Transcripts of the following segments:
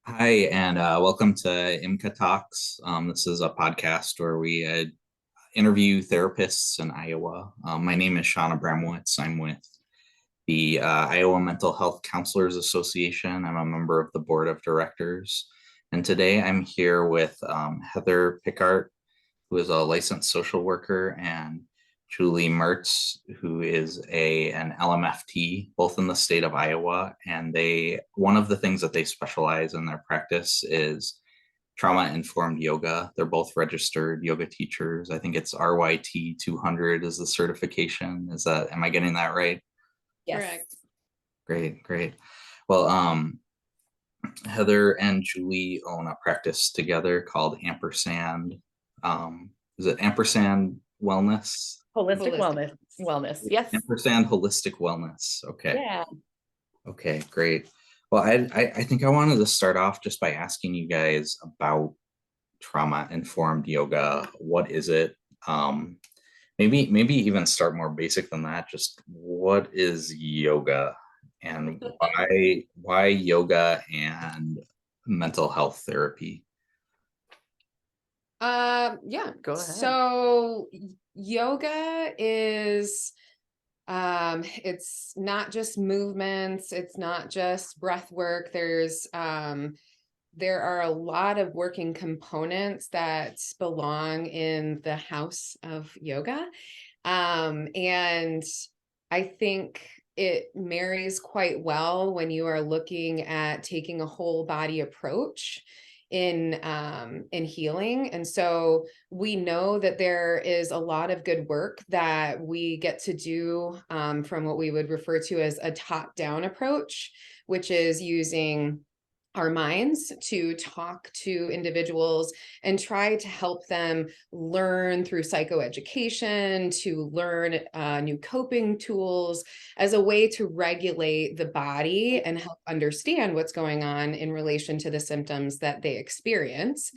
Hi, and welcome to IMHCA Talks. This is a podcast where we interview therapists in Iowa. My name is Sean Abramowitz. I'm with the Iowa Mental Health Counselors Association. I'm a member of the board of directors. And today I'm here with Heather Pickart, who is a licensed social worker, and Julie Mertz, who is an LMFT, both in the state of Iowa. And one of the things that they specialize in their practice is trauma-informed yoga. They're both registered yoga teachers. I think it's RYT-200 is the certification. Am I getting that right? Yes. Correct. Great, great. Well, Heather and Julie own a practice together called Ampersand. Is it Ampersand Wellness? Holistic wellness. Yes. Ampersand Holistic Wellness. Okay. Yeah. Okay, great. Well, I think I wanted to start off just by asking you guys about trauma-informed yoga. What is it? Maybe even start more basic than that. Just what is yoga, and why yoga and mental health therapy? Yeah, go ahead. So yoga is it's not just movements, it's not just breath work. There are a lot of working components that belong in the house of yoga. And I think it marries quite well when you are looking at taking a whole body approach in healing. And so we know that there is a lot of good work that we get to do from what we would refer to as a top-down approach, which is using our minds to talk to individuals and try to help them learn through psychoeducation, to learn new coping tools as a way to regulate the body and help understand what's going on in relation to the symptoms that they experience.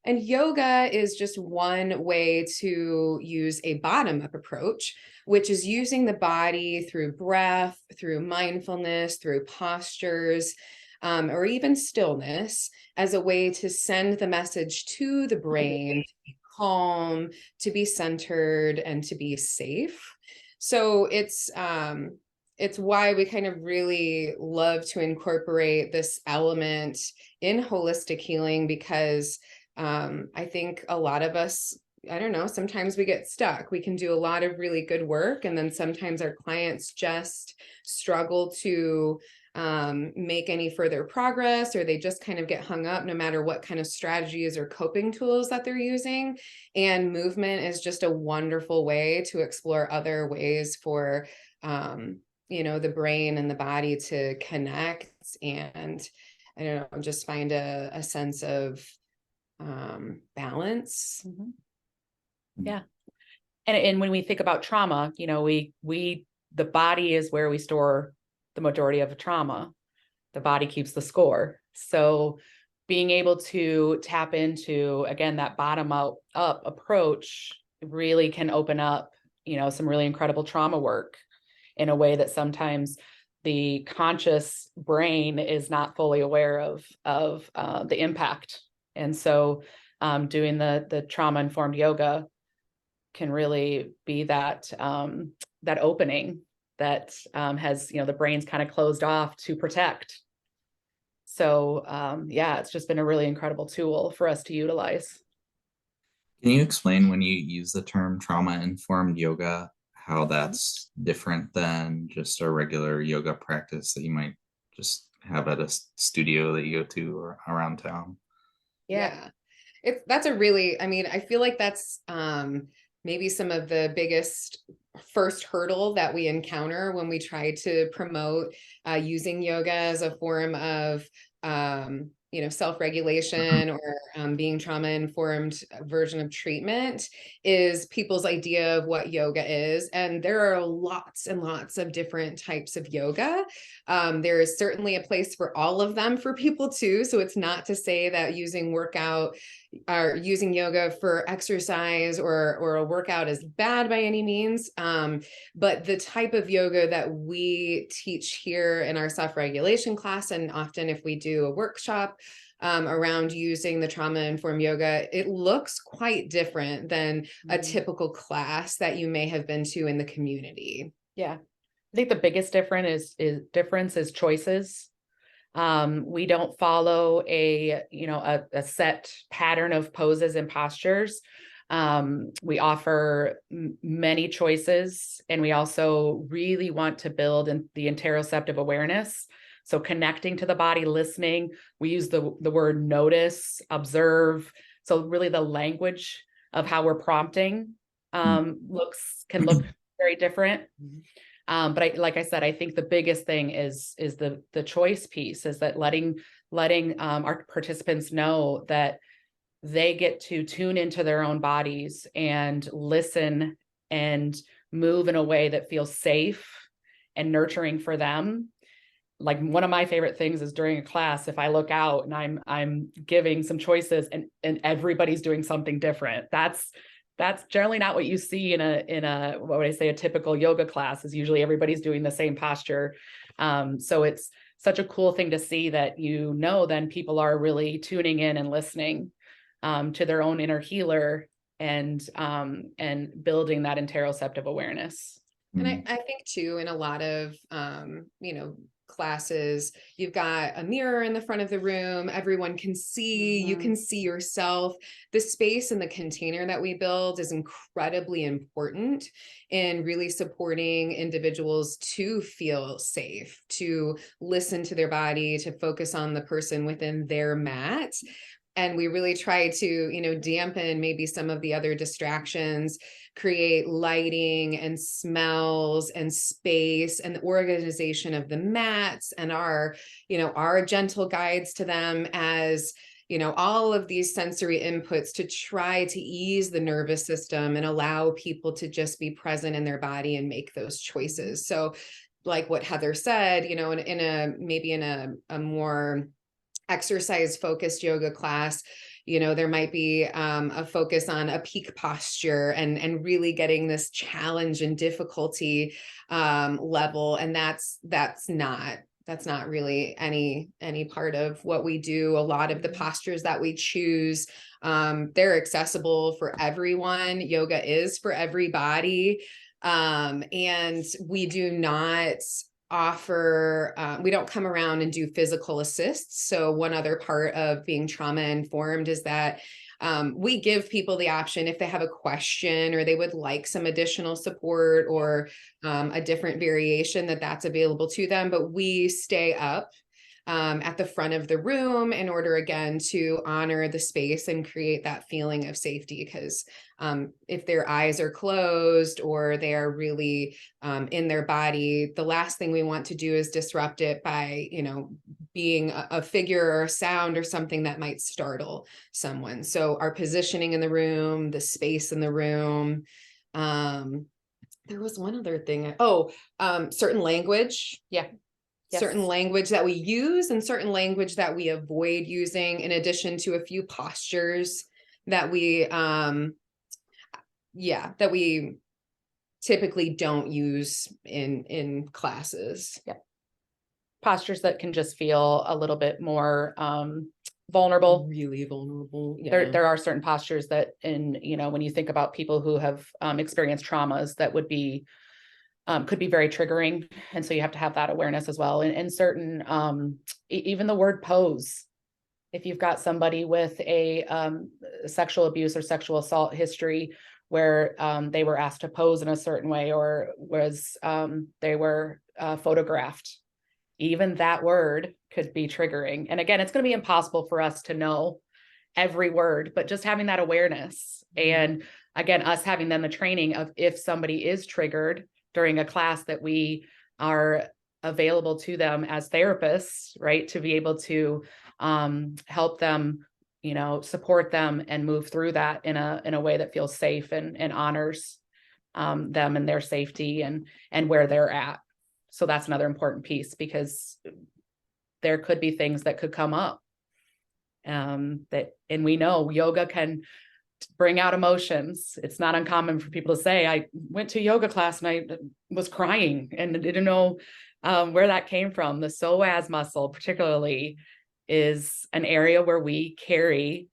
And yoga is just one way to use a bottom-up approach, which is using the body through breath, through mindfulness, through postures, or even stillness as a way to send the message to the brain to be calm, to be centered, and to be safe. So it's why we kind of really love to incorporate this element in holistic healing, because I think a lot of us, I don't know, sometimes we get stuck. We can do a lot of really good work, and then sometimes our clients just struggle to make any further progress, or they just kind of get hung up no matter what kind of strategies or coping tools that they're using. And movement is just a wonderful way to explore other ways for the brain and the body to connect, and I don't know, just find a sense of balance. Mm-hmm. Yeah. And when we think about trauma, we the body is where we store the majority of trauma. The body keeps the score. So being able to tap into, again, that bottom up approach really can open up, some really incredible trauma work in a way that sometimes the conscious brain is not fully aware of the impact. And so doing the trauma-informed yoga can really be that opening that has, the brain's kind of closed off to protect. So it's just been a really incredible tool for us to utilize. Can you explain, when you use the term trauma-informed yoga, how that's different than just a regular yoga practice that you might just have at a studio that you go to or around town? Yeah. That's a really, I feel like that's maybe some of the biggest first hurdle that we encounter when we try to promote using yoga as a form of self-regulation or being trauma-informed version of treatment, is people's idea of what yoga is. And there are lots and lots of different types of yoga. There is certainly a place for all of them for people too. So it's not to say that using yoga for exercise or a workout is bad by any means. But the type of yoga that we teach here in our self-regulation class, and often if we do a workshop, around using the trauma-informed yoga, it looks quite different than a typical class that you may have been to in the community. Yeah. I think the biggest difference is choices. We don't follow a set pattern of poses and postures. We offer many choices, and we also really want to build the interoceptive awareness. So connecting to the body, listening. We use the word notice, observe. So really the language of how we're prompting can look very different. But like I said, I think the biggest thing is the choice piece, is that letting our participants know that they get to tune into their own bodies and listen and move in a way that feels safe and nurturing for them. Like, one of my favorite things is during a class, if I look out and I'm giving some choices and everybody's doing something different, that's generally not what you see in a what would I say, a typical yoga class. Is usually everybody's doing the same posture. So it's such a cool thing to see that, then people are really tuning in and listening to their own inner healer and building that interoceptive awareness. And I think too, in a lot of, classes, you've got a mirror in the front of the room. Everyone can see, you can see yourself. The space and the container that we build is incredibly important in really supporting individuals to feel safe, to listen to their body, to focus on the person within their mat. And we really try to, dampen maybe some of the other distractions, create lighting and smells and space and the organization of the mats and our gentle guides to them as, all of these sensory inputs to try to ease the nervous system and allow people to just be present in their body and make those choices. So like what Heather said, in a more exercise focused yoga class, there might be a focus on a peak posture and really getting this challenge and difficulty level. And that's not really any part of what we do. A lot of the postures that we choose, they're accessible for everyone. Yoga is for everybody. And we do not offer, we don't come around and do physical assists. So one other part of being trauma informed is that we give people the option, if they have a question or they would like some additional support or a different variation, that's available to them. But we stay up at the front of the room in order, again, to honor the space and create that feeling of safety. Because if their eyes are closed or they are really in their body, the last thing we want to do is disrupt it by, being a figure or a sound or something that might startle someone. So our positioning in the room, the space in the room. There was one other thing. Certain language. Yeah. Yes. Certain language that we use and certain language that we avoid using, in addition to a few postures that we typically don't use in classes. Yeah. Postures that can just feel a little bit more vulnerable. Really vulnerable. Yeah. There are certain postures that when you think about people who have experienced traumas, that would be could be very triggering. And so you have to have that awareness as well. And certain, even the word pose, if you've got somebody with a sexual abuse or sexual assault history where they were asked to pose in a certain way, or they were photographed, even that word could be triggering. And again, it's going to be impossible for us to know every word, but just having that awareness. And again, us having then the training of, if somebody is triggered during a class, that we are available to them as therapists, right? To be able to help them, support them and move through that in a way that feels safe and honors them and their safety and where they're at. So that's another important piece, because there could be things that could come up and we know yoga can bring out emotions. It's not uncommon for people to say, I went to yoga class and I was crying and didn't know where that came from. The psoas muscle particularly is an area where we carry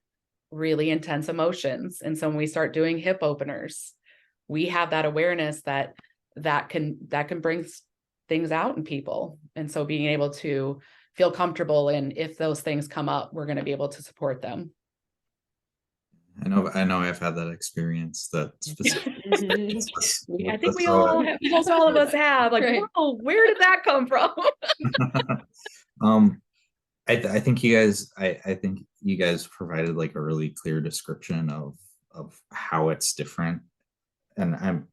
really intense emotions. And so when we start doing hip openers, we have that awareness that can bring things out in people. And so being able to feel comfortable, and if those things come up, we're going to be able to support them. I know I've had that experience, that specific. I think we all have, almost all of us have, like, right. Whoa, where did that come from? I think you guys provided like a really clear description of how it's different. And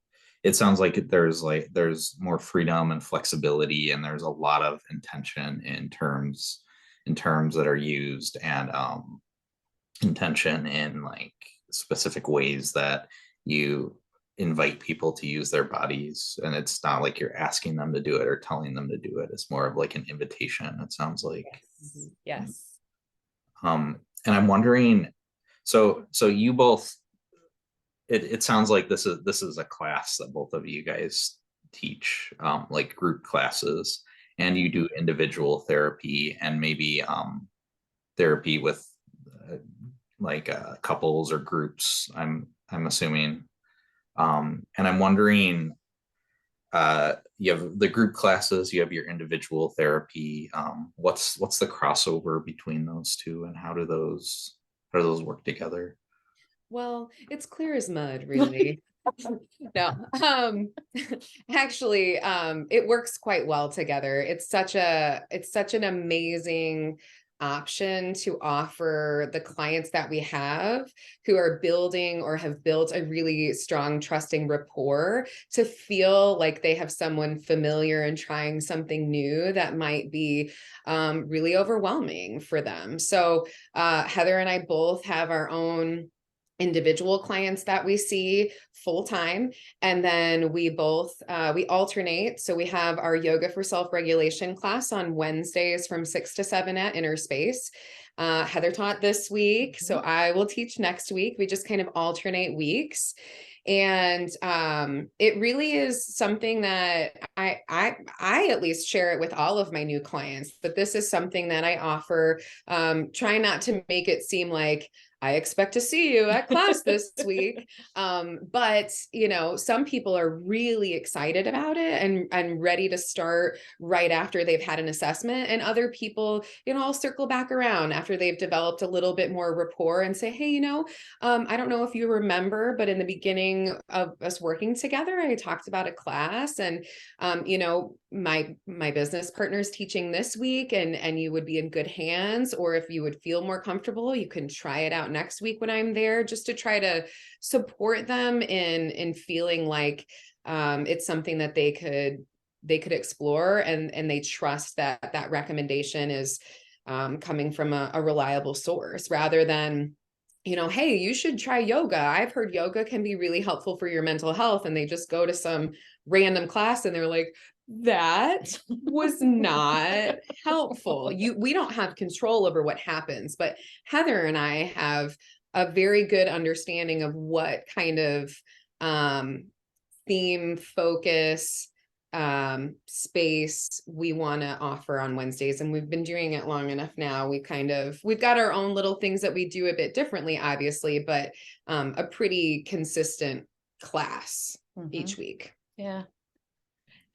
it sounds like there's more freedom and flexibility, and there's a lot of intention in terms that are used, and intention in like specific ways that you invite people to use their bodies. And it's not like you're asking them to do it or telling them to do it. It's more of like an invitation, it sounds like. Yes. And I'm wondering, so you both, it sounds like this is a class that both of you guys teach, like group classes, and you do individual therapy and maybe therapy with couples or groups, I'm assuming. And I'm wondering, you have the group classes, you have your individual therapy. What's the crossover between those two, and how do those work together? Well, it's clear as mud, really. No, actually, it works quite well together. It's such an amazing option to offer the clients that we have who are building or have built a really strong, trusting rapport, to feel like they have someone familiar and trying something new that might be really overwhelming for them. So Heather and I both have our own individual clients that we see full-time, and then we both we alternate. So we have our yoga for self-regulation class on Wednesdays from 6 to 7 at Inner Space. Heather taught this week, so I will teach next week. We just kind of alternate weeks. And it really is something that I at least share it with all of my new clients, that this is something that I offer, trying not to make it seem like I expect to see you at class this week. But some people are really excited about it and ready to start right after they've had an assessment. And other people, I'll circle back around after they've developed a little bit more rapport and say, hey, I don't know if you remember, but in the beginning of us working together, I talked about a class, and my business partner's teaching this week, and you would be in good hands. Or if you would feel more comfortable, you can try it out next week when I'm there, just to try to support them in feeling like it's something that they could explore, and they trust that recommendation is coming from a reliable source, rather than hey, you should try yoga. I've heard yoga can be really helpful for your mental health. And they just go to some random class and they're like, that was not helpful. We don't have control over what happens, but Heather and I have a very good understanding of what kind of theme, focus, space we want to offer on Wednesdays. And we've been doing it long enough now. We've got our own little things that we do a bit differently, obviously, but a pretty consistent class each week. Yeah.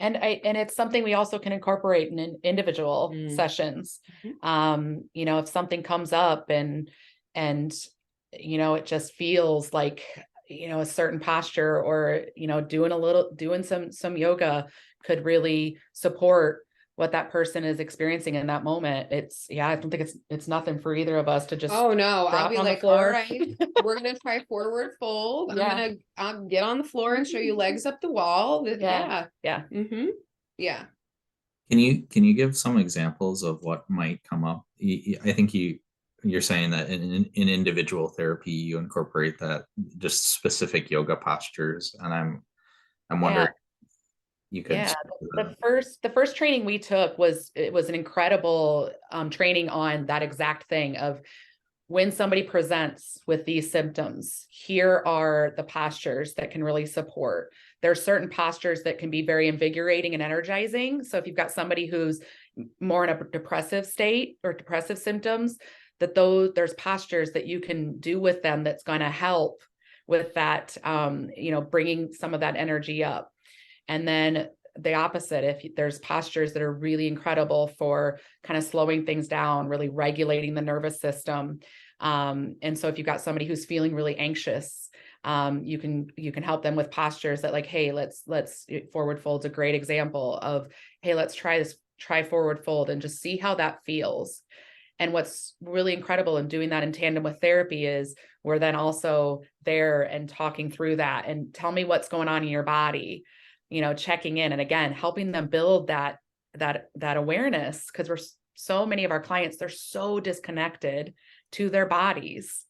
And it's something we also can incorporate in individual sessions. If something comes up and it just feels like, a certain posture, or, doing some yoga could really support what that person is experiencing in that moment. I don't think it's nothing for either of us to just, oh no, I'll be like, all right, we're going to try forward fold. Yeah. I'm going to get on the floor and show you legs up the wall. Yeah. Yeah. Can you give some examples of what might come up? I think you're saying that in individual therapy, you incorporate that just specific yoga postures. And I'm wondering, you could. Yeah, the first training we took was an incredible training on that exact thing of, when somebody presents with these symptoms, here are the postures that can really support. There are certain postures that can be very invigorating and energizing. So if you've got somebody who's more in a depressive state or depressive symptoms, that there's postures that you can do with them that's going to help with that, bringing some of that energy up. And then the opposite, if there's postures that are really incredible for kind of slowing things down, really regulating the nervous system. And so if you've got somebody who's feeling really anxious, you can help them with postures that, like, hey, let's forward fold's a great example of, hey, let's try forward fold and just see how that feels. And what's really incredible in doing that in tandem with therapy is we're then also there and talking through that and tell me what's going on in your body, checking in, and again, helping them build that awareness, because so many of our clients, they're so disconnected to their bodies.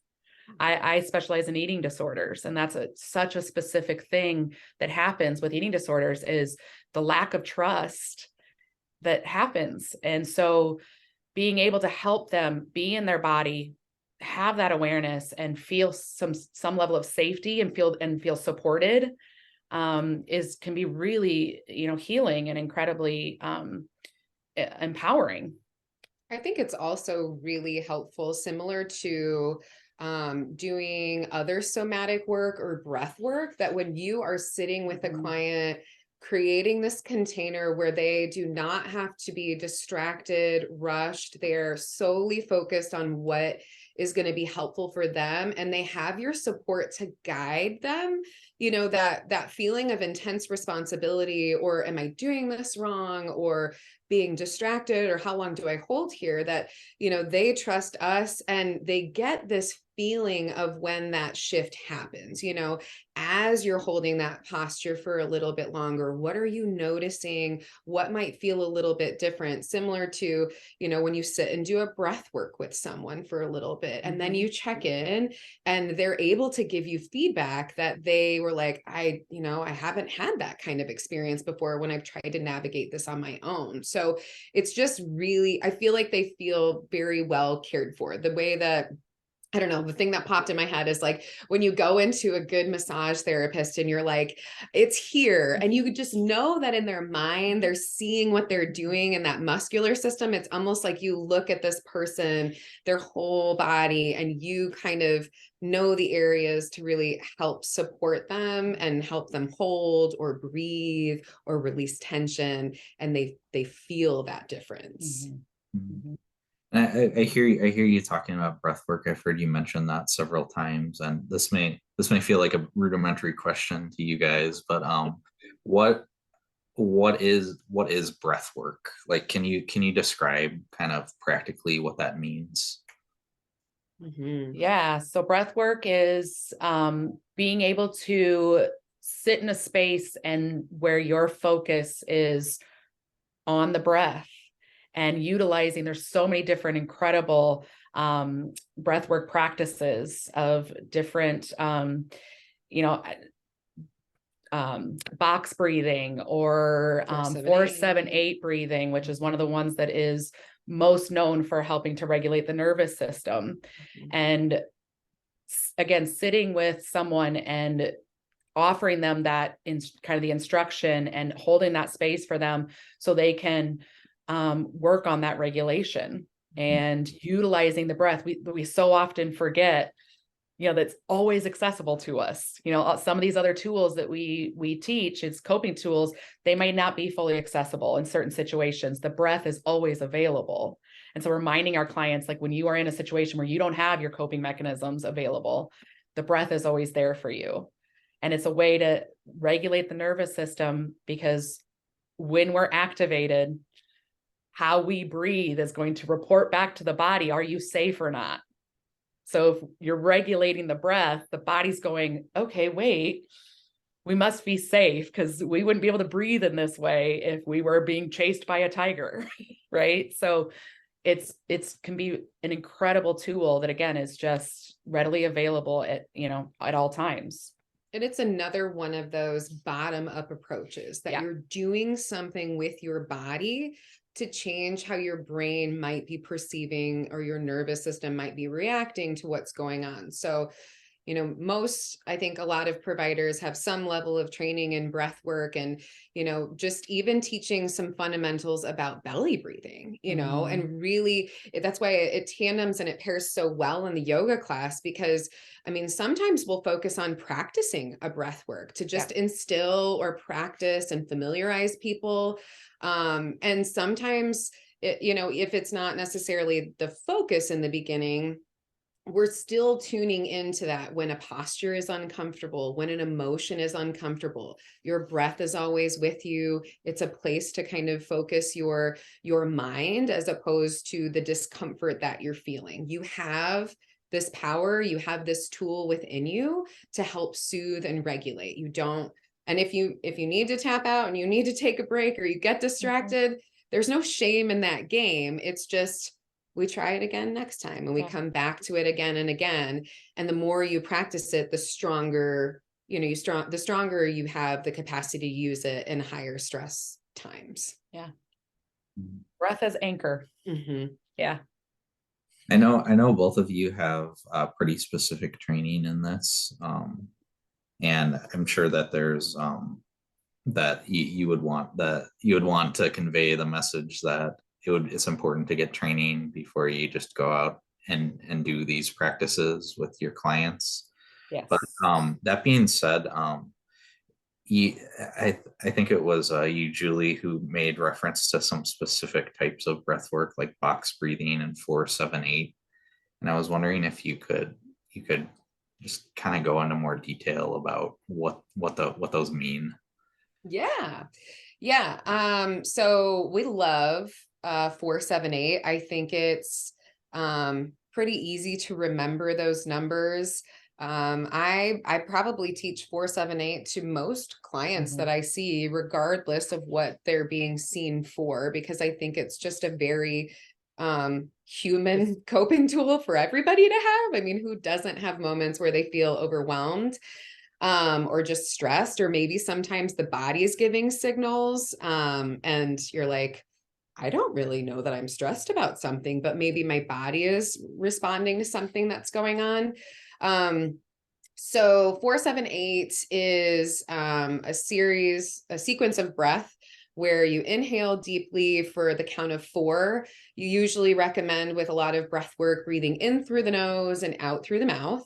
I specialize in eating disorders, and that's such a specific thing that happens with eating disorders, is the lack of trust that happens. And so being able to help them be in their body, have that awareness, and feel some level of safety and feel supported, can be really, healing and incredibly empowering. I think it's also really helpful, similar to doing other somatic work or breath work, that when you are sitting with a client, creating this container where they do not have to be distracted, rushed, they're solely focused on what is going to be helpful for them, and they have your support to guide them, that feeling of intense responsibility, or am I doing this wrong, or being distracted, or how long do I hold here, that, they trust us, and they get this feeling of when that shift happens, as you're holding that posture for a little bit longer, what are you noticing? What might feel a little bit different? Similar to, when you sit and do a breath work with someone for a little bit, and then you check in, and they're able to give you feedback that they were like, I haven't had that kind of experience before when I've tried to navigate this on my own. So it's just really, I feel like they feel very well cared for. The way that, I don't know, the thing that popped in my head is like when you go into a good massage therapist and you're like, it's here. And you just know that in their mind, they're seeing what they're doing in that muscular system. It's almost like you look at this person, their whole body, and you kind of know the areas to really help support them and help them hold or breathe or release tension. And they feel that difference. Mm-hmm. I hear you talking about breath work. I've heard you mention that several times, and this may feel like a rudimentary question to you guys, but what is breath work? Like, can you describe kind of practically what that means? Yeah, so breath work is being able to sit in a space and where your focus is on the breath, and utilizing, there's so many different incredible breathwork practices of different, box breathing, or 4-7-8 breathing, which is one of the ones that is most known for helping to regulate the nervous system. And again, sitting with someone and offering them that kind of the instruction and holding that space for them so they can work on that regulation and utilizing the breath. We so often forget, that's always accessible to us. Some of these other tools that we teach, it's coping tools, they might not be fully accessible in certain situations. The breath is always available. And so reminding our clients, like, when you are in a situation where you don't have your coping mechanisms available, the breath is always there for you. And it's a way to regulate the nervous system, because when we're activated, how we breathe is going to report back to the body, are you safe or not? So if you're regulating the breath, the body's going, okay, wait, we must be safe, because we wouldn't be able to breathe in this way if we were being chased by a tiger, right? So it's can be an incredible tool that, again, is just readily available at all times. And it's another one of those bottom-up approaches that you're doing something with your body to change how your brain might be perceiving, or your nervous system might be reacting to what's going on. So, I think a lot of providers have some level of training in breath work and, just even teaching some fundamentals about belly breathing, and really that's why it tandems and it pairs so well in the yoga class, because sometimes we'll focus on practicing a breath work to just instill or practice and familiarize people. And sometimes if it's not necessarily the focus in the beginning, we're still tuning into that when a posture is uncomfortable, when an emotion is uncomfortable. Your breath is always with you. It's a place to kind of focus your mind as opposed to the discomfort that you're feeling. You have this power, you have this tool within you to help soothe and regulate. And if you need to tap out and you need to take a break or you get distracted, there's no shame in that game. It's just, we try it again next time and we come back to it again and again. And the more you practice it, the stronger, the stronger you have the capacity to use it in higher stress times. Yeah. Breath as anchor. Yeah. I know both of you have pretty specific training in this. And I'm sure that there's that you would want to convey the message that it's important to get training before you just go out and do these practices with your clients. Yes. But that being said, I think it was you, Julie, who made reference to some specific types of breath work like box breathing and 4-7-8. And I was wondering if you could just kind of go into more detail about what those mean. Yeah. So we love 4-7-8. I think it's pretty easy to remember those numbers. I probably teach 4-7-8 to most clients that I see, regardless of what they're being seen for, because I think it's just a very human coping tool for everybody to have. Who doesn't have moments where they feel overwhelmed? Or just stressed, or maybe sometimes the body is giving signals, and you're like, I don't really know that I'm stressed about something, but maybe my body is responding to something that's going on. So 4-7-8 is a sequence of breath where you inhale deeply for the count of 4. You usually recommend, with a lot of breath work, breathing in through the nose and out through the mouth.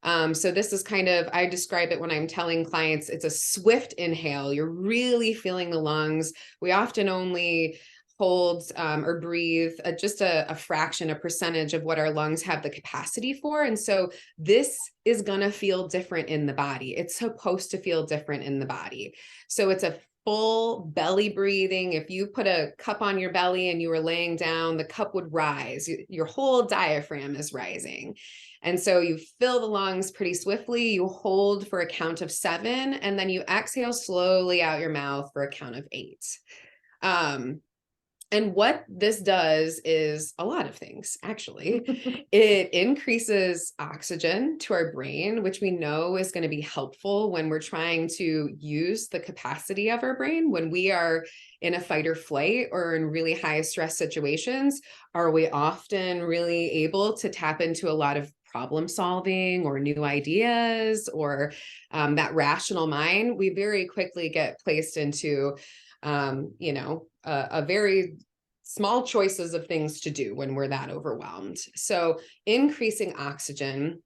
So this is I describe it when I'm telling clients, it's a swift inhale. You're really feeling the lungs. We often only hold or breathe just a fraction, a percentage of what our lungs have the capacity for. And so this is going to feel different in the body. It's supposed to feel different in the body. So it's a full belly breathing. If you put a cup on your belly and you were laying down, the cup would rise. Your whole diaphragm is rising. And so you fill the lungs pretty swiftly, you hold for a count of 7, and then you exhale slowly out your mouth for a count of 8. And what this does is a lot of things, actually. It increases oxygen to our brain, which we know is going to be helpful when we're trying to use the capacity of our brain. When we are in a fight or flight or in really high stress situations, are we often really able to tap into a lot of problem solving or new ideas or that rational mind? We very quickly get placed into a very small choices of things to do when we're that overwhelmed. So increasing oxygen,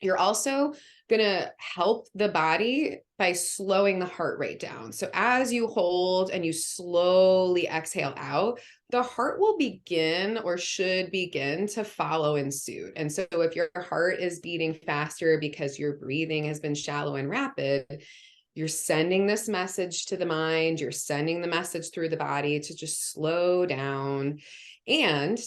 you're also going to help the body by slowing the heart rate down. So as you hold and you slowly exhale out, the heart will begin or should begin to follow in suit. And so if your heart is beating faster because your breathing has been shallow and rapid, you're sending this message to the mind, you're sending the message through the body to just slow down. And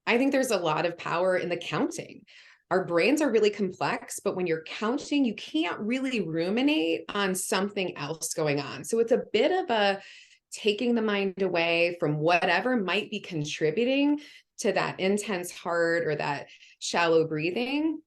I think there's a lot of power in the counting. Our brains are really complex, but when you're counting, you can't really ruminate on something else going on. So it's a bit of a taking the mind away from whatever might be contributing to that intense heart or that shallow breathing,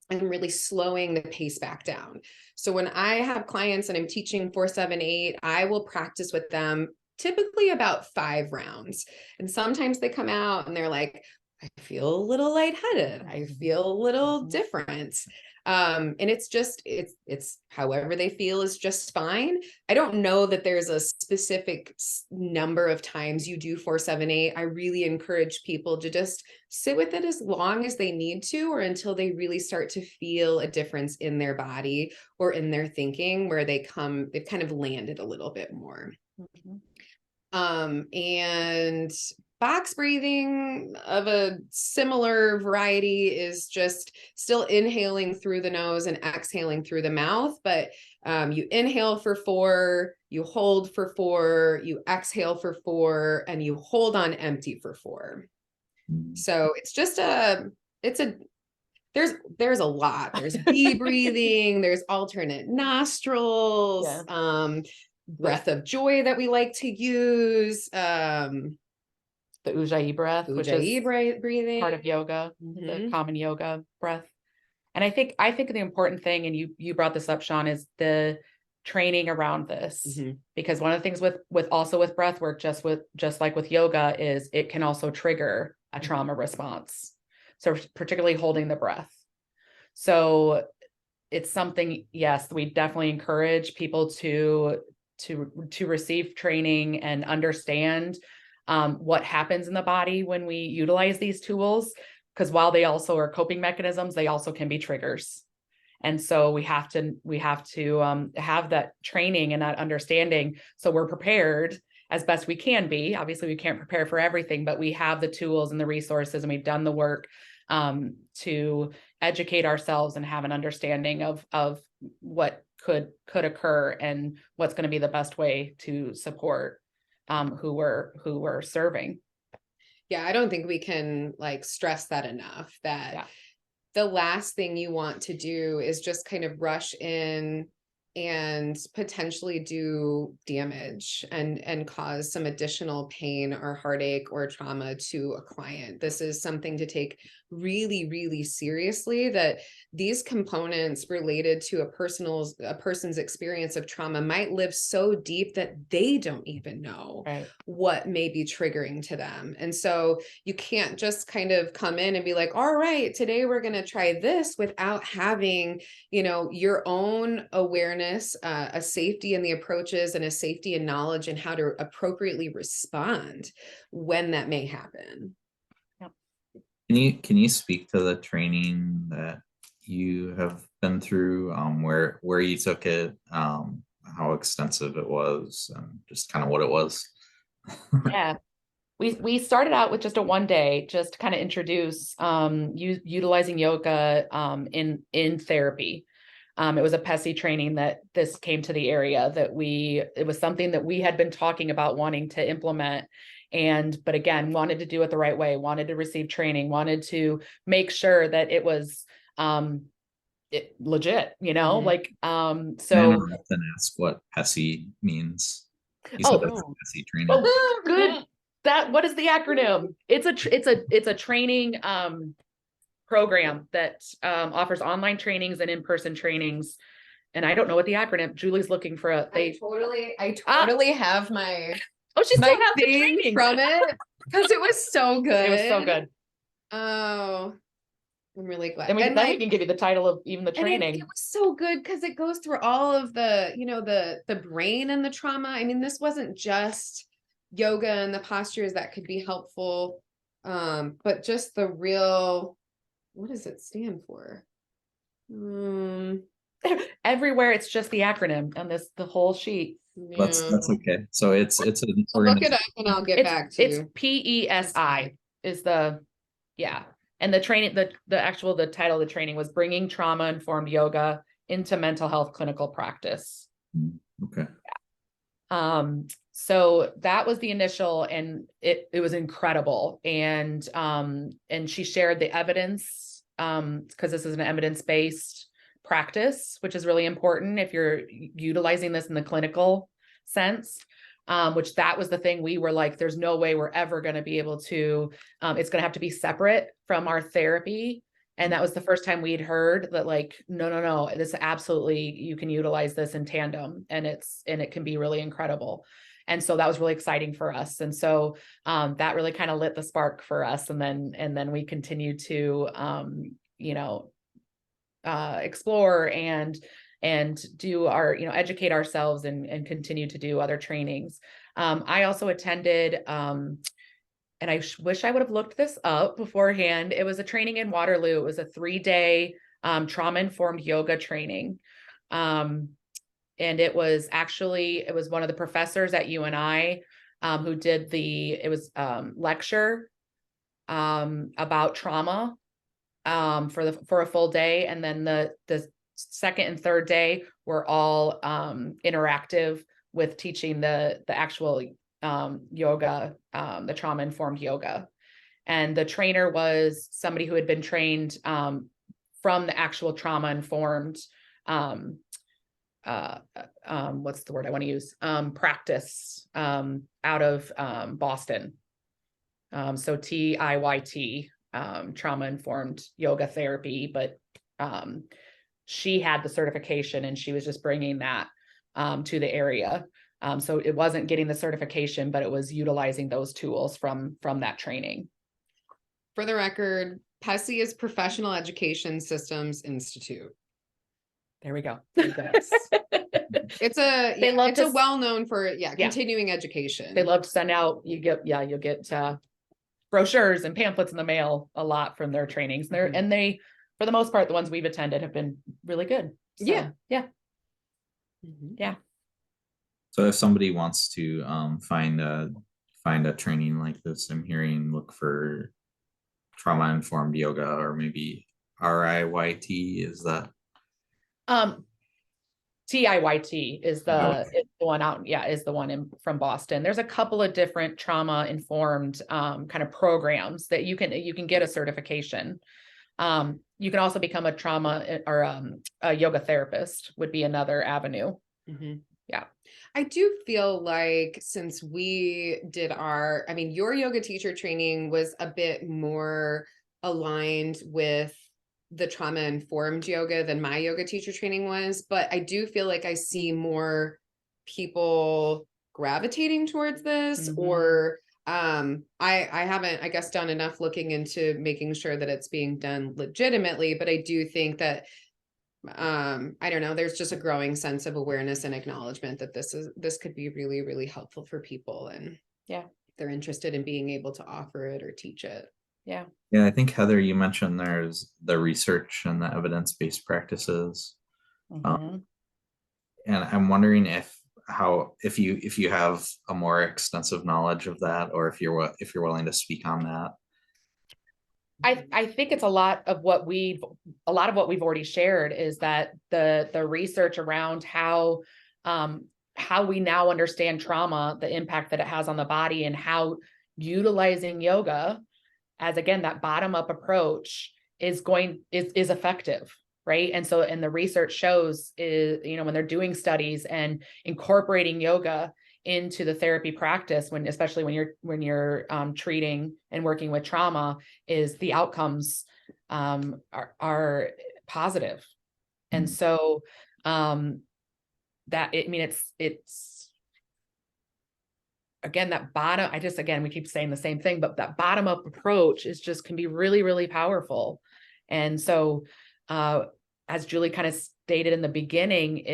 and really slowing the pace back down. So when I have clients and I'm teaching 4-7-8, I will practice with them typically about 5 rounds. And sometimes they come out and they're like, I feel a little lightheaded. I feel a little different. And it's however they feel is just fine. I don't know that there's a specific number of times you do 4-7-8. I really encourage people to just sit with it as long as they need to, or until they really start to feel a difference in their body or in their thinking, where they've kind of landed a little bit more. And box breathing of a similar variety is just still inhaling through the nose and exhaling through the mouth. But you inhale for 4, you hold for 4, you exhale for 4, and you hold on empty for 4. So it's just there's a lot. There's bee breathing, there's alternate nostrils, breath of joy that we like to use, the Ujjayi breath, which is breathing, part of yoga, the common yoga breath. And I think the important thing, and you brought this up, Sean, is the training around this, because one of the things with breath work, just like with yoga, is it can also trigger a trauma response. So particularly holding the breath. So it's something, yes, we definitely encourage people to receive training and understand what happens in the body when we utilize these tools, because while they also are coping mechanisms, they also can be triggers. And so we have to have that training and that understanding, so we're prepared as best we can be. Obviously, we can't prepare for everything, but we have the tools and the resources, and we've done the work to educate ourselves and have an understanding of what could occur and what's going to be the best way to support who we're serving. Yeah, I don't think we can stress that enough, that the last thing you want to do is just kind of rush in and potentially do damage and cause some additional pain or heartache or trauma to a client. This is something to take really, really seriously, that these components related to a person's experience of trauma might live so deep that they don't even know what may be triggering to them. And so you can't just kind of come in and be like, all right, today we're going to try this, without having, your own awareness, a safety in the approaches, and a safety and knowledge and how to appropriately respond when that may happen. Can you speak to the training that you have been through, where you took it, how extensive it was, and just kind of what it was? Yeah, we started out with just a 1 day, just to kind of introduce utilizing yoga in therapy. It was a PESI training that this came to the area, it was something that we had been talking about wanting to implement. But again, wanted to do it the right way, wanted to receive training, wanted to make sure that it was legit, so. I often ask what PESI means. You said that's a PESI training. Oh, good. What is the acronym? It's a training program that offers online trainings and in-person trainings. And I don't know what the acronym. Julie's looking for I totally have my she still has the training from it, because it was so good. It was so good. Oh, I'm really glad. And then we can give you the title of even the training. It was so good because it goes through all of the, the brain and the trauma. I mean, this wasn't just yoga and the postures that could be helpful, but just the real, what does it stand for? Everywhere it's just the acronym on the whole sheet. Yeah. That's okay. So it's I'll look it up and I'll get back to you. It's PESI is and the training, the title of the training was Bringing Trauma Informed Yoga into Mental Health Clinical Practice. Okay. So that was the initial, and it was incredible. And she shared the evidence, because this is an evidence-based practice, which is really important if you're utilizing this in the clinical sense, which that was the thing. We were like, there's no way we're ever going to be able to, it's going to have to be separate from our therapy. And that was the first time we'd heard that, no, this absolutely, you can utilize this in tandem, and it can be really incredible. And so that was really exciting for us. And so that really kind of lit the spark for us. And then we continued to, explore and do our, educate ourselves and continue to do other trainings. I also attended, and I wish I would have looked this up beforehand. It was a training in Waterloo. It was a 3-day trauma-informed yoga training. And it was one of the professors at UNI who did lecture about trauma for a full day. And then the second and third day were all interactive with teaching the actual yoga, the trauma-informed yoga. And the trainer was somebody who had been trained from the actual trauma-informed, what's the word I want to use? Practice out of Boston. So TIYT, trauma-informed yoga therapy, but she had the certification and she was just bringing that to the area. So it wasn't getting the certification, but it was utilizing those tools from that training. For the record, PESI is Professional Education Systems Institute. There we go. It's a well-known for continuing education. They love to send out, you'll get brochures and pamphlets in the mail a lot from their trainings. And they, for the most part, the ones we've attended have been really good. So, yeah. So if somebody wants to find a training like this, I'm hearing look for trauma-informed yoga or maybe RIYT. Is that? TIYT is the one out. Yeah, is the one from Boston. There's a couple of different trauma-informed kind of programs that you can get a certification. You can also become a trauma or a yoga therapist would be another avenue. Yeah. I do feel like since we did your yoga teacher training was a bit more aligned with the trauma-informed yoga than my yoga teacher training was, but I do feel like I see more people gravitating towards this, or I haven't, I guess, done enough looking into making sure that it's being done legitimately, but I do think that I don't know, there's just a growing sense of awareness and acknowledgement that this could be really, really helpful for people, and they're interested in being able to offer it or teach it. Yeah, I think Heather, you mentioned there's the research and the evidence-based practices, and I'm wondering if you have a more extensive knowledge of that, or if you're willing to speak on that. I think it's a lot of what we've already shared is that the research around how we now understand trauma, the impact that it has on the body, and how utilizing yoga as, again, that bottom-up approach is effective, right? And the research shows is, when they're doing studies and incorporating yoga into the therapy practice, especially when you're treating and working with trauma, is the outcomes are positive. And so it's again, that bottom, we keep saying the same thing, but that bottom up approach can be really, really powerful. And so as Julie kind of stated in the beginning,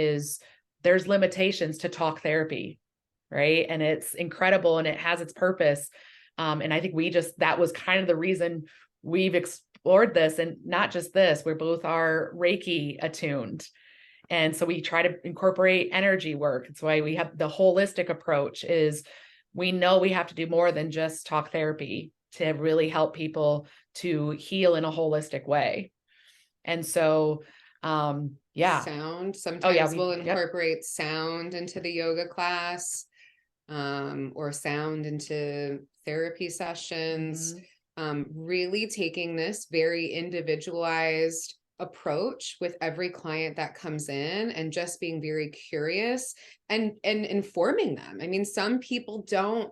there's limitations to talk therapy, right? And it's incredible and it has its purpose. And I think that was kind of the reason we've explored this, and not just this, we both are Reiki attuned. And so we try to incorporate energy work. That's why we have the holistic approach. We know we have to do more than just talk therapy to really help people to heal in a holistic way. And so, sound. Sometimes we'll incorporate sound into the yoga class, or sound into therapy sessions. Really taking this very individualized approach with every client that comes in, and just being very curious and informing them. I mean, some people don't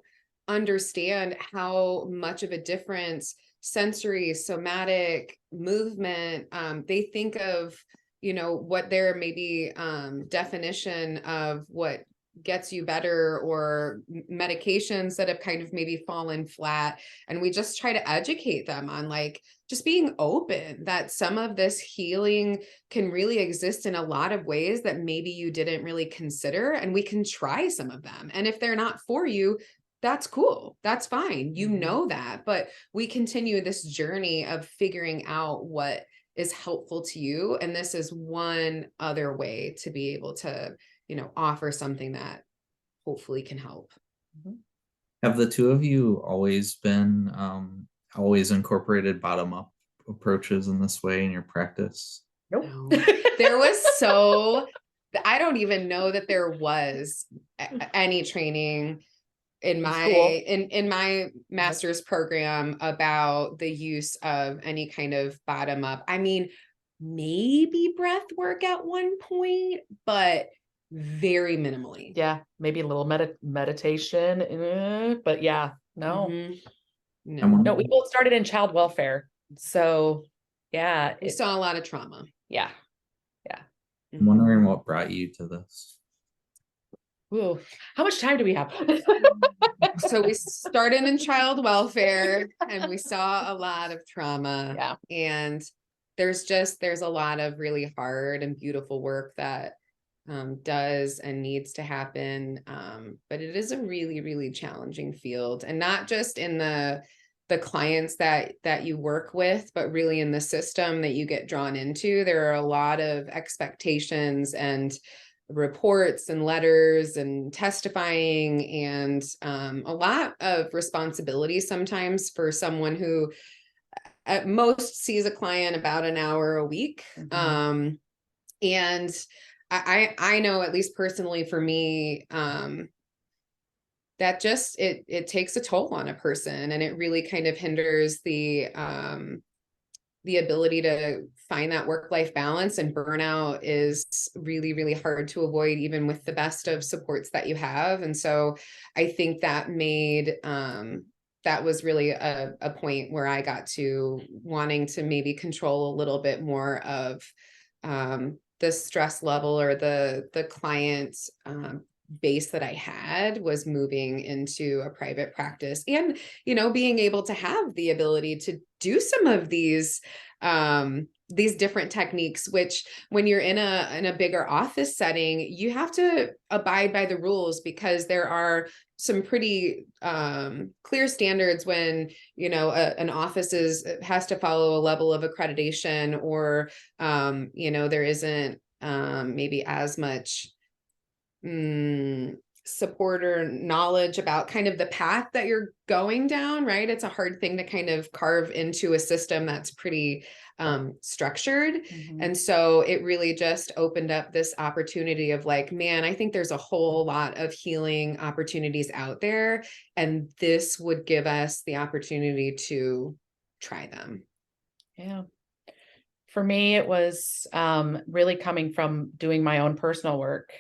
understand how much of a difference sensory, somatic, movement, they think of, what their maybe definition of what gets you better, or medications that have kind of maybe fallen flat. And we just try to educate them on like just being open that some of this healing can really exist in a lot of ways that maybe you didn't really consider, and we can try some of them. And if they're not for you, that's cool. That's fine. You know that, but we continue this journey of figuring out what is helpful to you. And this is one other way to be able to, offer something that hopefully can help. Have the two of you always been always incorporated bottom up approaches in this way in your practice? Nope. No. I don't even know that there was any training in my master's program about the use of any kind of bottom up. I mean, maybe breath work at one point, but very minimally. Yeah, maybe a little meditation, but yeah, no. No, we both started in child welfare. So yeah. We saw a lot of trauma. Yeah. I'm wondering what brought you to this. Ooh, how much time do we have? So we started in child welfare and we saw a lot of trauma. Yeah. And there's a lot of really hard and beautiful work that does and needs to happen. But it is a really, really challenging field, and not just in the clients that you work with, but really in the system that you get drawn into. There are a lot of expectations and reports and letters and testifying, and a lot of responsibility sometimes for someone who at most sees a client about an hour a week. And I know, at least personally for me, that just, it takes a toll on a person, and it really kind of hinders the ability to find that work-life balance. And burnout is really, really hard to avoid, even with the best of supports that you have. And so I think that that was really a point where I got to wanting to maybe control a little bit more of the stress level, or the client base that I had was moving into a private practice, and, being able to have the ability to do some of these different techniques, which when you're in a bigger office setting, you have to abide by the rules, because there are some pretty clear standards when, an office has to follow a level of accreditation, or, there isn't maybe as much support or knowledge about kind of the path that you're going down, right? It's a hard thing to kind of carve into a system that's pretty structured. And so it really just opened up this opportunity of like, man, I think there's a whole lot of healing opportunities out there, and this would give us the opportunity to try them. Yeah. For me, it was really coming from doing my own personal work.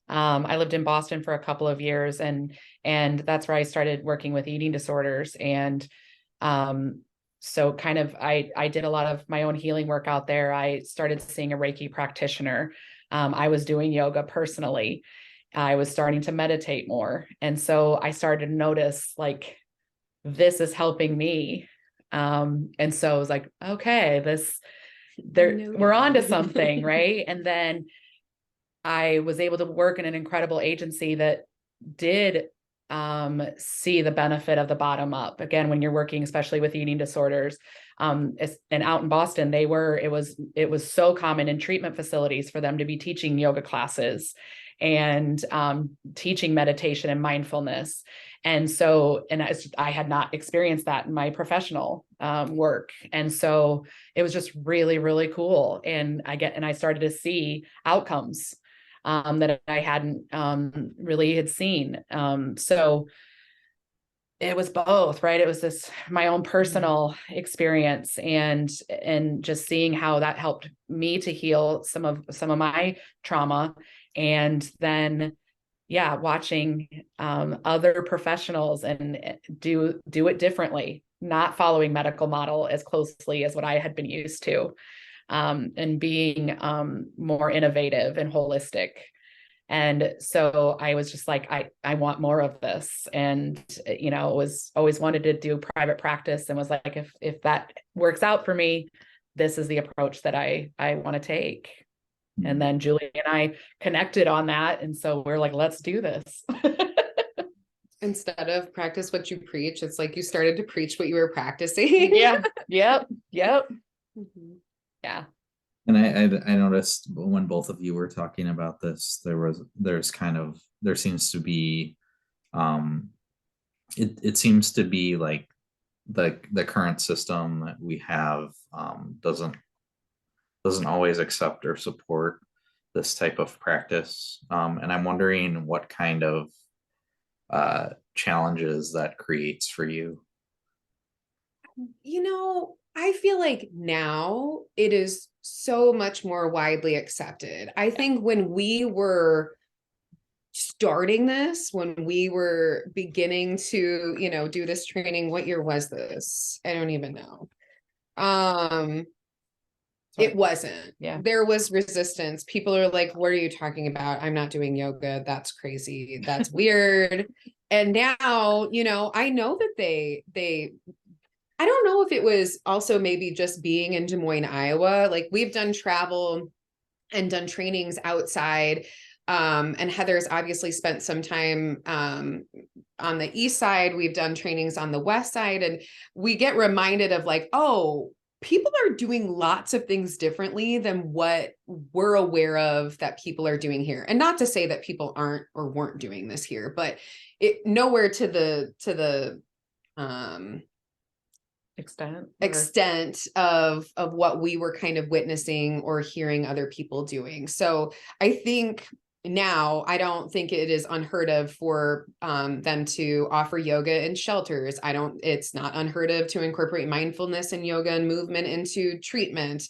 I lived in Boston for a couple of years, and that's where I started working with eating disorders. And so kind of I did a lot of my own healing work out there. I started seeing a Reiki practitioner. I was doing yoga personally. I was starting to meditate more. And so I started to notice, like, this is helping me. And so I was like, okay, we're on to something, right? And then I was able to work in an incredible agency that did see the benefit of the bottom up. Again, when you're working, especially with eating disorders, and out in Boston, it was so common in treatment facilities for them to be teaching yoga classes and teaching meditation and mindfulness. And so, I had not experienced that in my professional work. And so it was just really, really cool. And I started to see outcomes that I hadn't really had seen. So it was both, right? It was my own personal experience, and just seeing how that helped me to heal some of my trauma. And then, watching other professionals and do it differently, not following medical model as closely as what I had been used to. And being more innovative and holistic. And so I was just like, I want more of this. And, was always wanted to do private practice, and was like, if that works out for me, this is the approach that I want to take. Mm-hmm. And then Julie and I connected on that. And so we're like, let's do this. Instead of practice what you preach, it's like you started to preach what you were practicing. Yeah. Yep. Mm-hmm. Yeah. And I noticed when both of you were talking about this, there seems to be, it seems to be like the current system that we have doesn't always accept or support this type of practice. And I'm wondering what kind of challenges that creates for you. I feel like now it is so much more widely accepted. I think when we were starting this, when we were beginning to, do this training, what year was this? I don't even know. It wasn't. Yeah. There was resistance. People are like, what are you talking about? I'm not doing yoga. That's crazy. That's weird. And now, I know that they I don't know if it was also maybe just being in Des Moines, Iowa. Like, we've done travel and done trainings outside. And Heather's obviously spent some time on the east side. We've done trainings on the west side, and we get reminded of like, oh, people are doing lots of things differently than what we're aware of that people are doing here. And not to say that people aren't or weren't doing this here, but it nowhere to the extent of what we were kind of witnessing or hearing other people doing. So I think now, I don't think it is unheard of for them to offer yoga in shelters. It's not unheard of to incorporate mindfulness and yoga and movement into treatment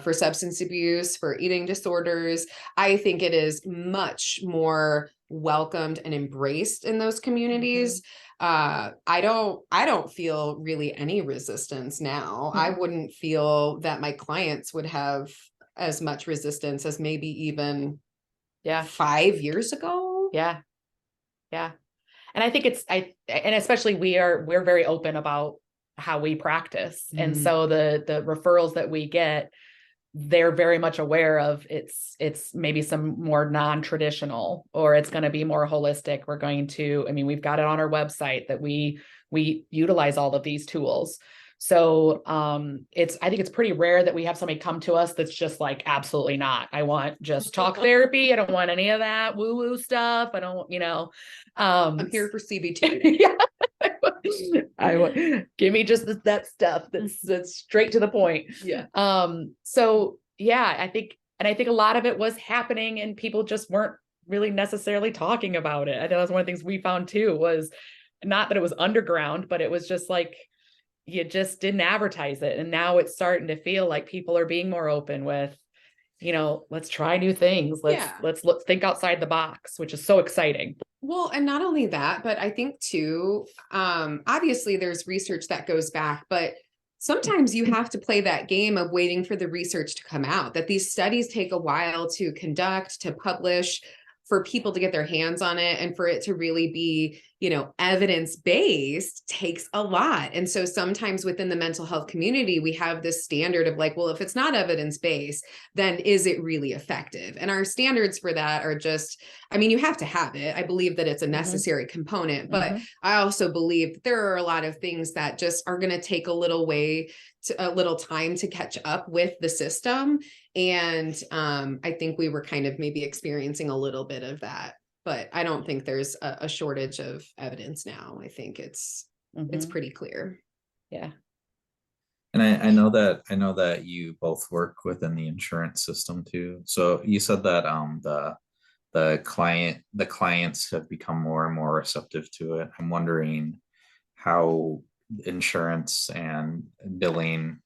for substance abuse, for eating disorders. I think it is much more welcomed and embraced in those communities. I don't feel really any resistance now. I wouldn't feel that my clients would have as much resistance as maybe even 5 years ago. Yeah. And I think and especially we're very open about how we practice. Mm-hmm. And so the referrals that we get, they're very much aware of it's maybe some more non-traditional, or it's going to be more holistic. We've got it on our website that we utilize all of these tools. So I think it's pretty rare that we have somebody come to us that's just like, absolutely not. I want just talk therapy. I don't want any of that woo-woo stuff. I don't, I'm here for CBT. Yeah. Give me just that stuff that's straight to the point. Yeah. So yeah, I think a lot of it was happening and people just weren't really necessarily talking about it. I think that was one of the things we found too, was not that it was underground, but it was just like, you just didn't advertise it. And now it's starting to feel like people are being more open with, let's try new things. Let's think outside the box, which is so exciting. Well, and not only that, but I think too, obviously there's research that goes back, but sometimes you have to play that game of waiting for the research to come out, that these studies take a while to conduct, to publish, for people to get their hands on it, and for it to really be, evidence-based takes a lot. And so sometimes within the mental health community, we have this standard of like, well, if it's not evidence-based, then is it really effective? And our standards for that are just, you have to have it. I believe that it's a necessary component, but I also believe that there are a lot of things that just are going to take a little time to catch up with the system. And I think we were kind of maybe experiencing a little bit of that, but I don't think there's a shortage of evidence now. I think it's pretty clear. Yeah. And I know that you both work within the insurance system too. So you said that the clients have become more and more receptive to it. I'm wondering how insurance and billing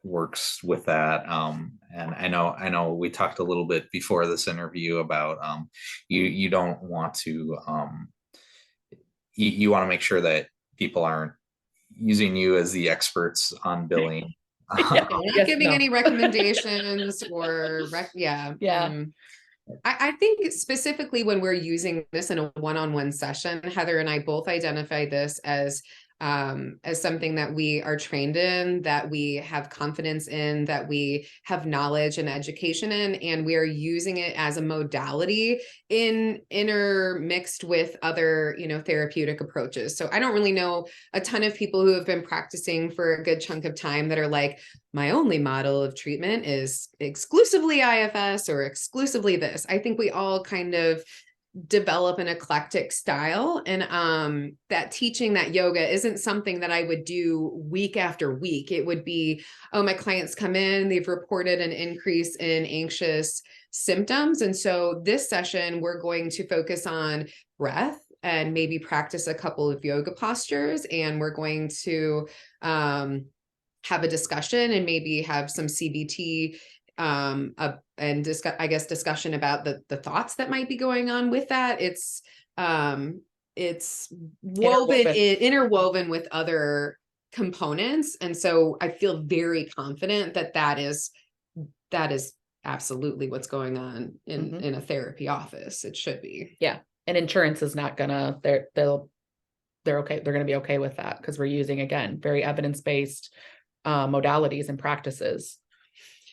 works with that. And I know we talked a little bit before this interview about you don't want to you want to make sure that people aren't using you as the experts on billing. Not giving any recommendations or I think specifically when we're using this in a one-on-one session, Heather and I both identify this as something that we are trained in, that we have confidence in, that we have knowledge and education in, and we are using it as a modality intermixed with other, therapeutic approaches. So I don't really know a ton of people who have been practicing for a good chunk of time that are like, my only model of treatment is exclusively IFS or exclusively this. I think we all kind of develop an eclectic style, and that teaching that yoga isn't something that I would do week after week. It would be, oh, my clients come in, they've reported an increase in anxious symptoms, and so this session we're going to focus on breath and maybe practice a couple of yoga postures, and we're going to have a discussion and maybe have some CBT and discussion about the thoughts that might be going on with that. It's interwoven with other components. And so I feel very confident that is absolutely what's going on in a therapy office. It should be. Yeah. And insurance is not gonna, they're okay. They're going to be okay with that because we're using, again, very evidence-based modalities and practices.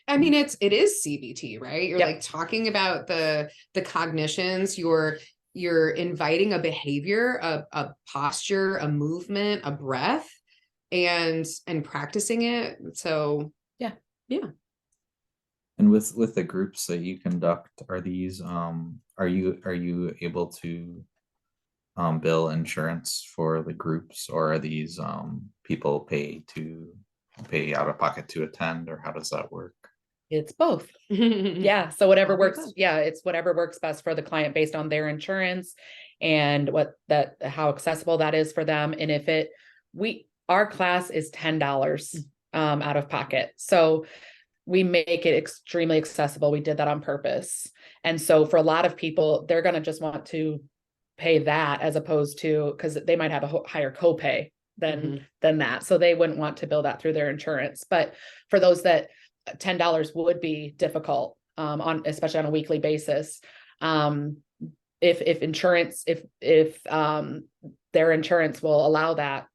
I mean, it is CBT, right? You're like talking about the cognitions, you're inviting a behavior, a posture, a movement, a breath, and practicing it. So yeah. And with the groups that you conduct, are these are you able to bill insurance for the groups, or are these people pay out of pocket to attend, or how does that work? It's both. Yeah. So whatever works. Yeah. It's whatever works best for the client based on their insurance and how accessible that is for them. And if our class is $10 out of pocket. So we make it extremely accessible. We did that on purpose. And so for a lot of people, they're going to just want to pay that as opposed to, because they might have a higher copay than that. So they wouldn't want to bill that through their insurance. But for those that $10 would be difficult, especially on a weekly basis. If their insurance will allow that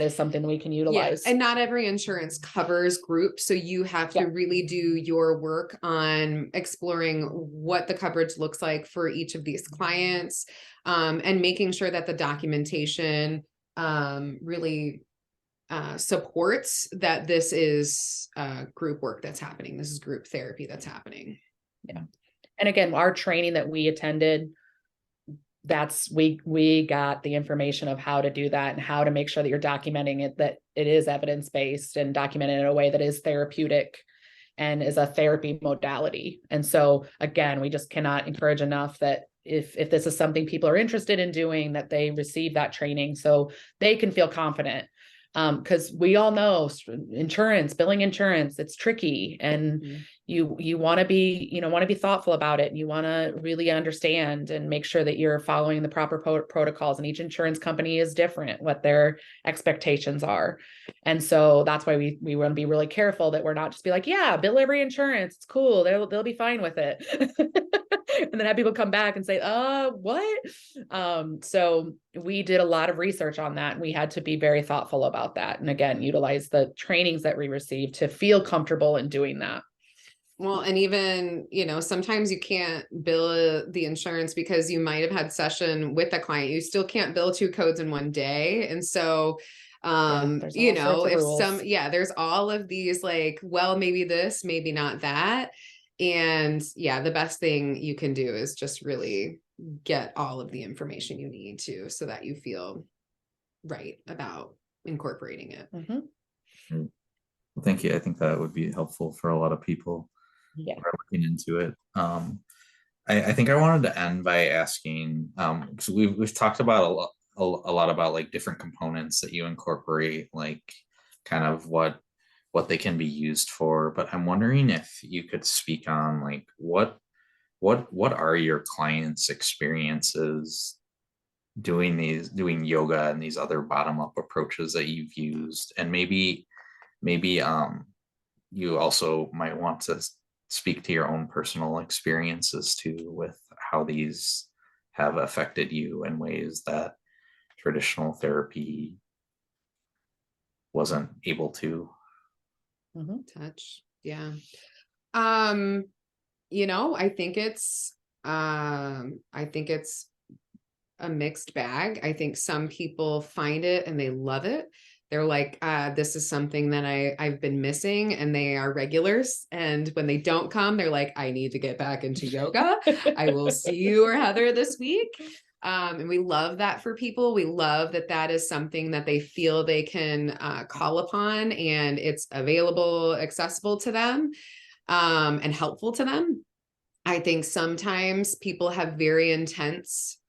is something that we can utilize. Yeah. And not every insurance covers groups. So you have to really do your work on exploring what the coverage looks like for each of these clients, and making sure that the documentation really supports that this is group work that's happening. This is group therapy that's happening. Yeah. And again, our training that we attended, we got the information of how to do that and how to make sure that you're documenting it, that it is evidence-based and documented in a way that is therapeutic and is a therapy modality. And so again, we just cannot encourage enough that if this is something people are interested in doing, that they receive that training so they can feel confident. Because we all know billing insurance, it's tricky, and you want to be thoughtful about it, and you want to really understand and make sure that you're following the proper protocols, and each insurance company is different, what their expectations are. And so that's why we want to be really careful that we're not just be like, yeah, bill every insurance, it's cool, they'll be fine with it. And then have people come back and say, what? So we did a lot of research on that, and we had to be very thoughtful about that. And again, utilize the trainings that we received to feel comfortable in doing that. Well, and even, sometimes you can't bill the insurance because you might have had session with the client. You still can't bill 2 codes in one day. And so, there's all of these like, well, maybe this, maybe not that. And the best thing you can do is just really get all of the information you need to, so that you feel right about incorporating it. Well, thank you. I think that would be helpful for a lot of people who are looking into it. I think I wanted to end by asking, because we've talked about a lot about like different components that you incorporate, like kind of what they can be used for, but I'm wondering if you could speak on like what are your clients' experiences doing yoga and these other bottom-up approaches that you've used, and maybe you also might want to speak to your own personal experiences too, with how these have affected you in ways that traditional therapy wasn't able to. Touch. Yeah. I think it's a mixed bag. I think some people find it and they love it. They're like, this is something that I've been missing, and they are regulars. And when they don't come, they're like, I need to get back into yoga. I will see you or Heather this week. And we love that for people. We love that that is something that they feel they can call upon, and it's available, accessible to them, and helpful to them. I think sometimes people have very intense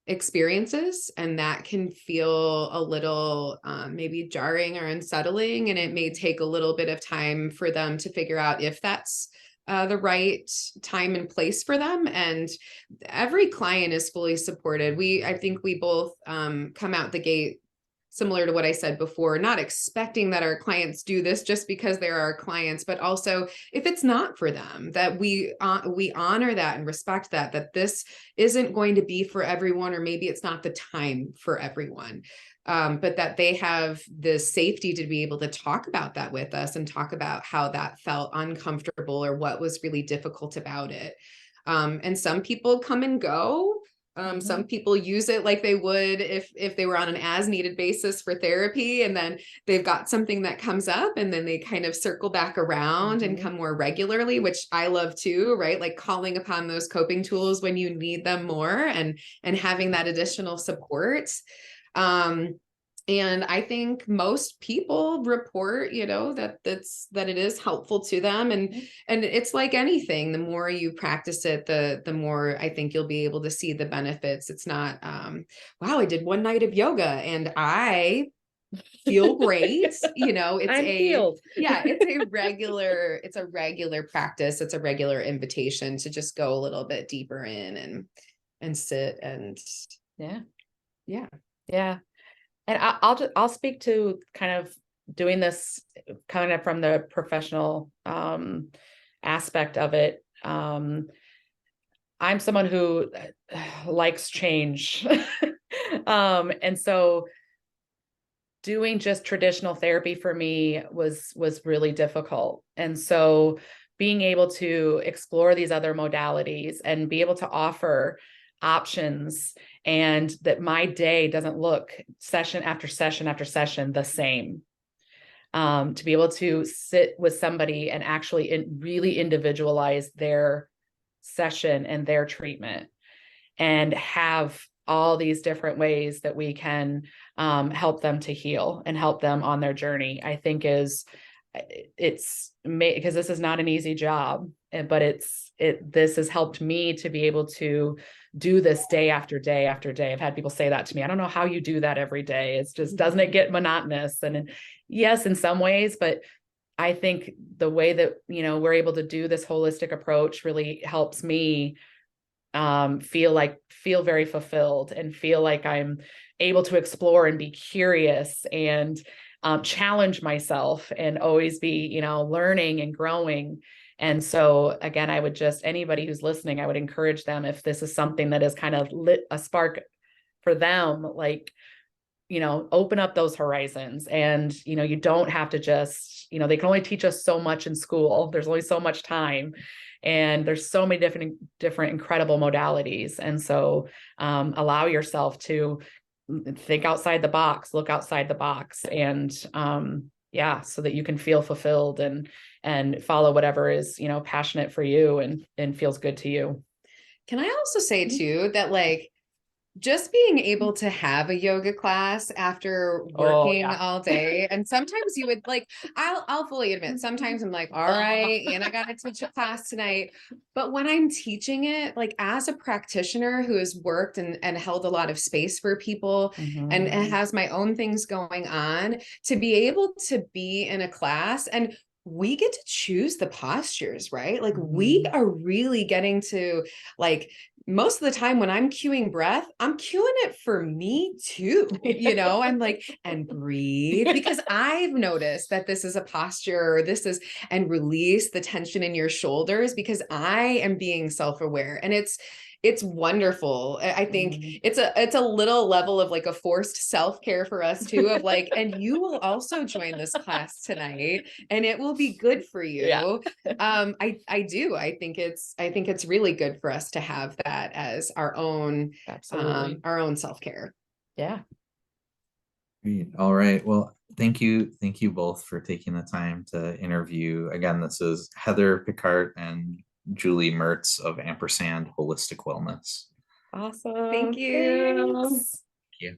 experiences, and that can feel a little maybe jarring or unsettling. And it may take a little bit of time for them to figure out if that's the right time and place for them. And every client is fully supported. I think we both come out the gate similar to what I said before, not expecting that our clients do this just because they're our clients, but also if it's not for them, that we honor that and respect that this isn't going to be for everyone, or maybe it's not the time for everyone. But that they have the safety to be able to talk about that with us and talk about how that felt uncomfortable or what was really difficult about it. And some people come and go. Some people use it like they would if they were on an as needed basis for therapy, and then they've got something that comes up, and then they kind of circle back around and come more regularly, which I love too, right? Like calling upon those coping tools when you need them more, and having that additional support. And I think most people report, that it is helpful to them. And it's like anything, the more you practice it, the more I think you'll be able to see the benefits. It's not, wow, I did one night of yoga and I feel great. It's healed. Yeah, it's a regular practice. It's a regular invitation to just go a little bit deeper in and sit and yeah. And I'll speak to kind of doing this kind of from the professional aspect of it. I'm someone who likes change. And so doing just traditional therapy for me was really difficult. And so being able to explore these other modalities and be able to offer options, and that my day doesn't look session after session after session the same. To be able to sit with somebody and actually really individualize their session and their treatment, and have all these different ways that we can help them to heal and help them on their journey, I think it's because this is not an easy job, but this has helped me to be able to do this day after day after day. I've had people say that to me. I don't know how you do that every day. It's just, doesn't it get monotonous? And yes, in some ways, but I think the way that, we're able to do this holistic approach really helps me feel very fulfilled and feel like I'm able to explore and be curious and challenge myself and always be, learning and growing. And so again, I would just, anybody who's listening, I would encourage them, if this is something that has kind of lit a spark for them, like, open up those horizons. And, you don't have to just, they can only teach us so much in school. There's only so much time, and there's so many different incredible modalities. And so allow yourself to think outside the box, look outside the box, and so that you can feel fulfilled and follow whatever is, passionate for you and feels good to you. Can I also say too, that like, just being able to have a yoga class after working all day. And sometimes you would like, I'll fully admit, sometimes I'm like, all right, and I got to teach a class tonight. But when I'm teaching it, like as a practitioner who has worked and held a lot of space for people and has my own things going on, to be able to be in a class, and we get to choose the postures, right? Like we are really getting to like most of the time when I'm cueing breath, I'm cueing it for me too. You know, I'm like, and breathe, because I've noticed that this is a posture, and release the tension in your shoulders, because I am being self-aware, and it's wonderful. I think it's a little level of like a forced self-care for us too, of like, and you will also join this class tonight and it will be good for you. Yeah. I think it's really good for us to have that as our own self-care. Yeah. Great. All right. Well, thank you both for taking the time to interview. Again, this is Heather Pickart and Julie Mertz of Ampersand Holistic Wellness. Awesome. Thank you. Thanks. Thank you.